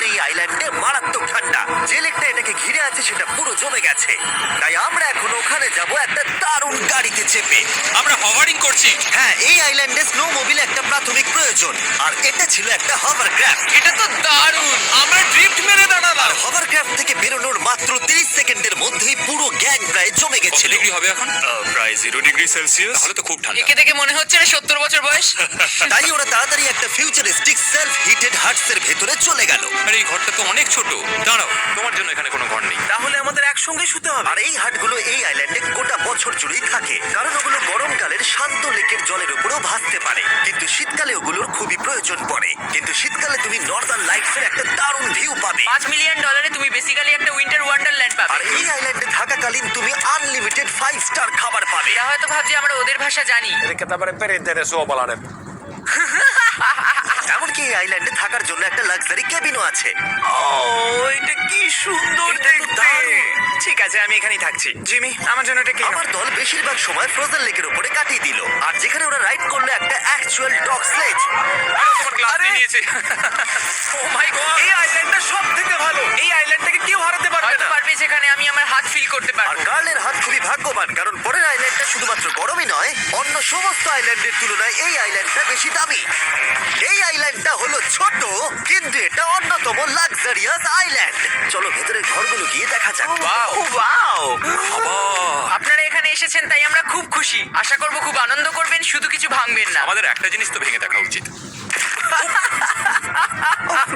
এই আইল্যান্ডে মারাত্মক ঠান্ডা। যে লেকটা এটাকে ঘিরে আছে সেটা পুরো জমে গেছে। তাই আমরা এখন ওখানে যাব একটা দারুণ গাড়িতে চেপে। আমরা হভারিং করছি। হ্যাঁ, এই আইল্যান্ডে স্নো মোবিল একটা প্রাথমিক প্রয়োজন, আর এটা ছিল একটা হভারক্রাফট। এটা তো দারুণ, আমরা ড্রিফট মেরে দাঁড়ালাম। আর হভারক্রাফট থেকে বেরোনোর মাত্র 30 সেকেন্ডের মধ্যেই পুরো গ্যাং প্রায় জমে কত গেছিল। ডিগ্রি হবে এখন? প্রায় 0 ডিগ্রি সেলসিয়াস। তাহলে তো খুব ঠান্ডা। একে দেখে মনে হচ্ছে না 70 বছর বয়স। তাই ওরা তাড়াতাড়ি একটা ফিউচারিস্টিক সেলফ হিটেড হাটস এর ভেতরে চলে গেল। আর এই ঘরটা তো অনেক ছোট। দাঁড়াও, তোমার জন্য এখানে কোনো ঘর নেই। তাহলে আমাদের একসঙ্গে শুতে হবে। আর এই হাটগুলো এই আইল্যান্ডে গোটা বছর জুড়েই থাকে, কারণ ওগুলো গরমকালের শান্ত লেকের জলের উপরেও ভাসতে পারে, কিন্তু শীতকালে ওগুলোর খুবই প্রয়োজন পড়ে। কিন্তু শীতকালে তুমি নর্দার্ন লাইটস এর একটা দারুণ ভিউ পাবে। $5 মিলিয়ন তুমি বেসিক্যালি একটা উইন্টার ওয়ান্ডারল্যান্ড পাবে। আর এই আইল্যান্ডে থাকাকালীন তুমি আনলিমিটেড 5 স্টার খাবার পাবে। এরা হয়তো ভাবছে আমরা ওদের ভাষা জানি। Eli tämmöinen perinteinen suomalainen. এমনকি এই আইল্যান্ডে থাকার জন্য একটা লাক্সারি কেবিনও আছে। এটা কি সুন্দর দেখতে। ঠিক আছে, আমি এখানেই থাকছি। জিমি, আমার জন্য এটা কি? আমার দল বেশিরভাগ সময় ফ্রোজেন লেকের উপরে কাটিয়ে দিল, আর যেখানে ওরা রাইড করলো একটা অ্যাকচুয়াল ডগ স্লেজ। তোমার গ্লাস নিয়ে নিয়েছে। ও মাই গড, এই আইল্যান্ডটা সবথেকে ভালো। এই আইল্যান্ডটাকে কেউ হারাতে পারবে হয়তো না। পারবে যেখানে আমি আমার হাত ফিল করতে আর পারবো। কার্লের হাত খুবই ভাগ্যবান, কারণ পরের আইল্যান্ডটা শুধুমাত্র গরমই নয়, অন্য সমস্ত আইল্যান্ডের তুলনায় এই আইল্যান্ডটা বেশি দামি। এই আইল্যান্ডটা হলো ছোট, কিন্তু এটা অন্যতম লাক্সারিয়াস আইল্যান্ড। চলো ভেতরের ঘরগুলো গিয়ে দেখা যাক। ওয়াও! আপনারা এখানে এসেছেন তাই আমরা খুব খুশি। আশা করব খুব আনন্দ করবেন, শুধু কিছু ভাঙবেন না। আমাদের একটা জিনিস তো ভেঙে দেখা উচিত।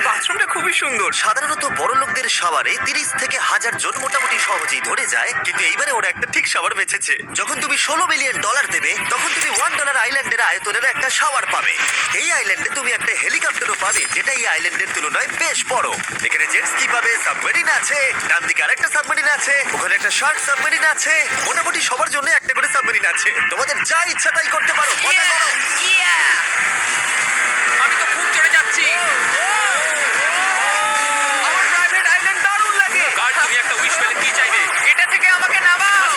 বাথরুমটা খুবই সুন্দর। সাধারণত বড় লোকদের শাওয়ারে 30 থেকে 1000 জন মোটামুটি সহজেই ধরে যায়, কিন্তু এইবারে ওরা একটা ঠিক শাওয়ার বেঁচেছে। যখন তুমি $16 মিলিয়ন দেবে, তখন তুমি $1 আইল্যান্ডের আয়তনের একটা শাওয়ার পাবে। এই আইল্যান্ডে তুমি একটা হেলিকপ্টারও পাবে, যেটা এই আইল্যান্ডের তুলনায় বেশ বড়। এখানে জেট স্কি পাবে, সাবমেরিন আছে, ডান দিকে আরেকটা সাবমেরিন আছে, ওখানে একটা শার্ক সাবমেরিন আছে। মোটামুটি সবার জন্য একটা করে সাবমেরিন আছে। তোমাদের যা ইচ্ছা তাই করতে পারো, মজা করো। Yeah! আমি তো খুব চড়ে যাচ্ছি। আমার প্রাইভেট আইল্যান্ড দারুণ লাগে। গার্ড, তুমি একটা উইশ পেলে কি চাইবে? এটা থেকে আমাকে নামাও।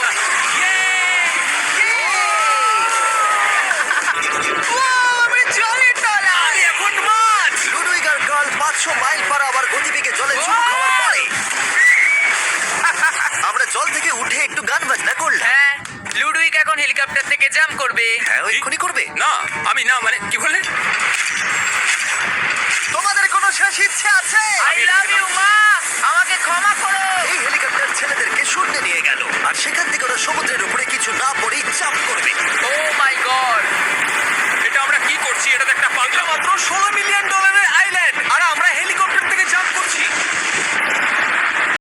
আমি জলের তলায়। আমি এখন মাছ। লুডুইগ আর কার্ল 500 মাইল পার আওয়ার গতিবেগে জলে চুমু খাওয়ার পরে আমরা জল থেকে উঠে একটু গান বাজনা করলাম। হ্যাঁ, লুডুইক এখন হেলিকপ্টার থেকে জাম্প করবে। হ্যাঁ, ও এক্ষুনি করবে। না, আমি না, মানে কি বললে? তোমাদের কোনো শেষ ইচ্ছে আছে?